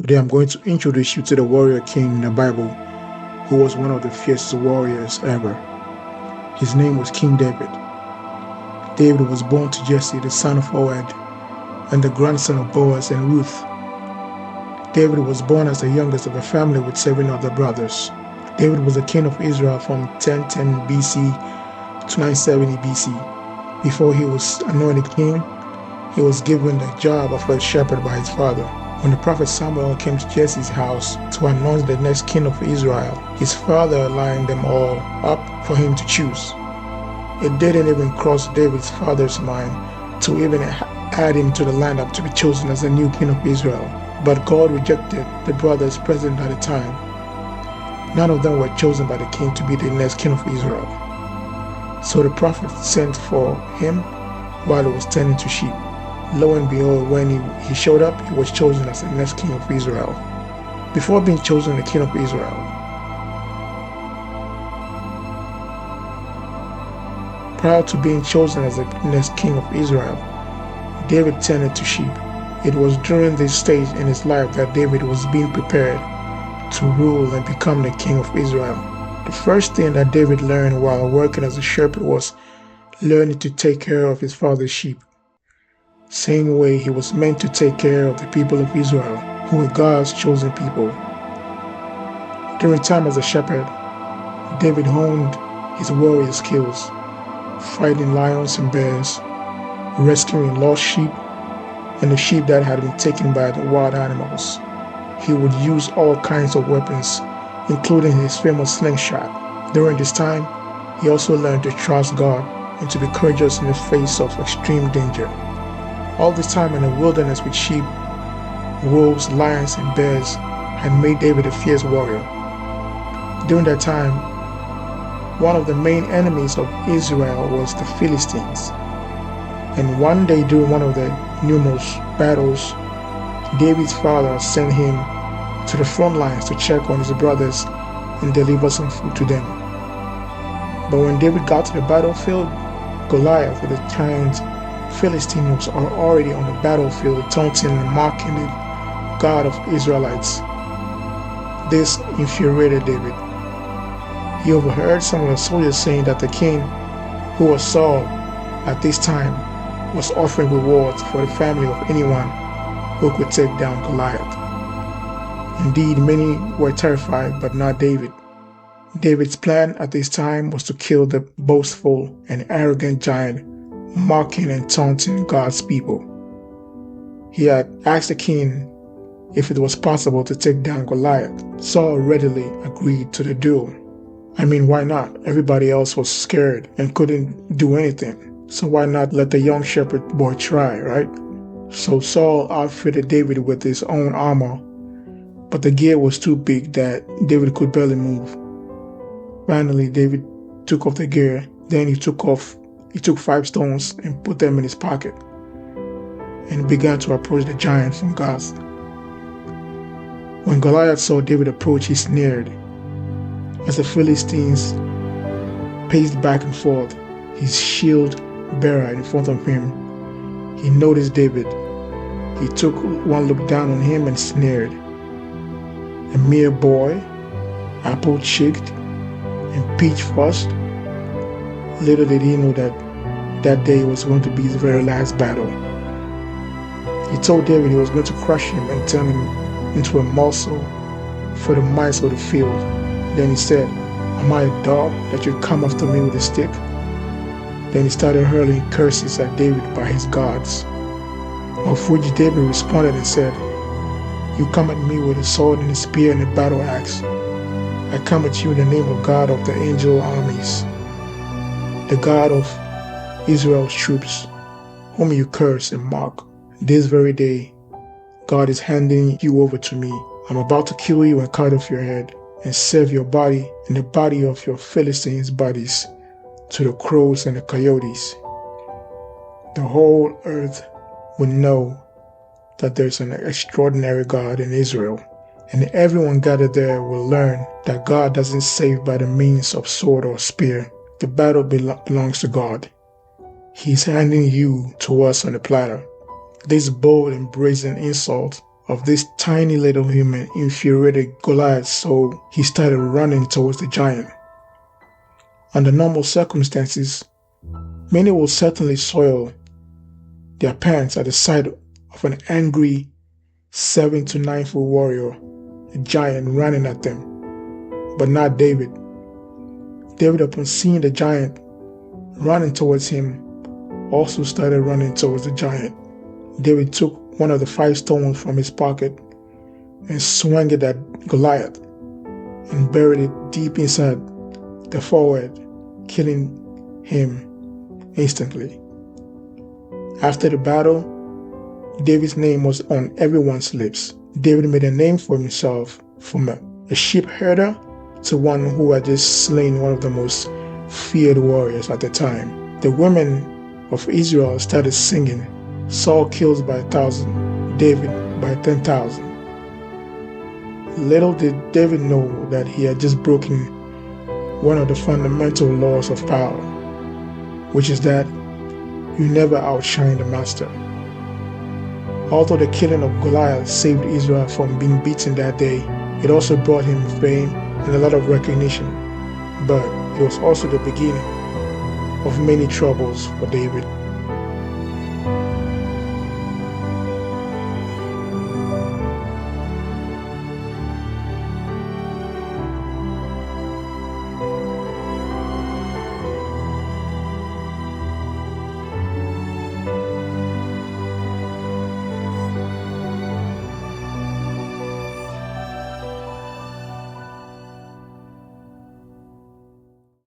Today I'm going to introduce you to the warrior king in the Bible who was one of the fiercest warriors ever. His name was King David. David was born to Jesse, the son of Obed, and the grandson of Boaz and Ruth. David was born as the youngest of a family with 7 other brothers. David was the king of Israel from 1010 BC to 970 BC. Before he was anointed king, he was given the job of a shepherd by his father. When the prophet Samuel came to Jesse's house to announce the next king of Israel, his father lined them all up for him to choose. It didn't even cross David's father's mind to even add him to the lineup to be chosen as the new king of Israel. But God rejected the brothers present at the time. None of them were chosen by the king to be the next king of Israel. So the prophet sent for him while he was tending to sheep. Lo and behold, when he showed up, he was chosen as the next king of Israel. Before being chosen the king of Israel, prior to being chosen as the next king of Israel, David tended to sheep. It was during this stage in his life that David was being prepared to rule and become the king of Israel. The first thing that David learned while working as a shepherd was learning to take care of his father's sheep. Same way he was meant to take care of the people of Israel, who were God's chosen people. During time as a shepherd, David honed his warrior skills, fighting lions and bears, rescuing lost sheep, and the sheep that had been taken by the wild animals. He would use all kinds of weapons, including his famous slingshot. During this time, he also learned to trust God and to be courageous in the face of extreme danger. All this time in the wilderness with sheep, wolves, lions, and bears had made David a fierce warrior. During that time, one of the main enemies of Israel was the Philistines. And one day during one of the numerous battles, David's father sent him to the front lines to check on his brothers and deliver some food to them. But when David got to the battlefield, Goliath, the giant Philistines, are already on the battlefield taunting and mocking the God of Israelites. This infuriated David. He overheard some of the soldiers saying that the king, who was Saul at this time, was offering rewards for the family of anyone who could take down Goliath. Indeed, many were terrified, but not David. David's plan at this time was to kill the boastful and arrogant giant, mocking and taunting God's people. He had asked the king if it was possible to take down Goliath. Saul readily agreed to the duel. I mean, why not? Everybody else was scared and couldn't do anything. So why not let the young shepherd boy try, right? So Saul outfitted David with his own armor, but the gear was too big that David could barely move. Finally, David took off the gear. Then he took 5 stones and put them in his pocket and began to approach the giant from Gath. When Goliath saw David approach, he sneered. As the Philistines paced back and forth, his shield bearer in front of him, he noticed David. He took one look down on him and sneered. A mere boy, apple-cheeked and peach-fussed. Little did he know that day was going to be his very last battle. He told David he was going to crush him and turn him into a morsel for the mice of the field. Then he said, "Am I a dog that you come after me with a stick?" Then he started hurling curses at David by his gods, of which David responded and said, "You come at me with a sword and a spear and a battle axe. I come at you in the name of God of the angel armies, the God of Israel's troops, whom you curse and mock. This very day, God is handing you over to me. I'm about to kill you and cut off your head and serve your body and the body of your Philistines' bodies to the crows and the coyotes. The whole earth will know that there's an extraordinary God in Israel, and everyone gathered there will learn that God doesn't save by the means of sword or spear. The battle belongs to God. He's handing you to us on a platter." This bold and brazen insult of this tiny little human infuriated Goliath, so he started running towards the giant. Under normal circumstances, many will certainly soil their pants at the sight of an angry 7 to 9 foot warrior, a giant running at them. But not David. David, upon seeing the giant running towards him, also started running towards the giant. David took one of the 5 stones from his pocket and swung it at Goliath and buried it deep inside the forehead, killing him instantly. After the battle, David's name was on everyone's lips. David made a name for himself, from a sheep herder to one who had just slain one of the most feared warriors at the time. The women of Israel started singing, "Saul kills by 1,000, David by 10,000. Little did David know that he had just broken one of the fundamental laws of power, which is that you never outshine the master. Although the killing of Goliath saved Israel from being beaten that day, it also brought him fame and a lot of recognition. But it was also the beginning of many troubles for David.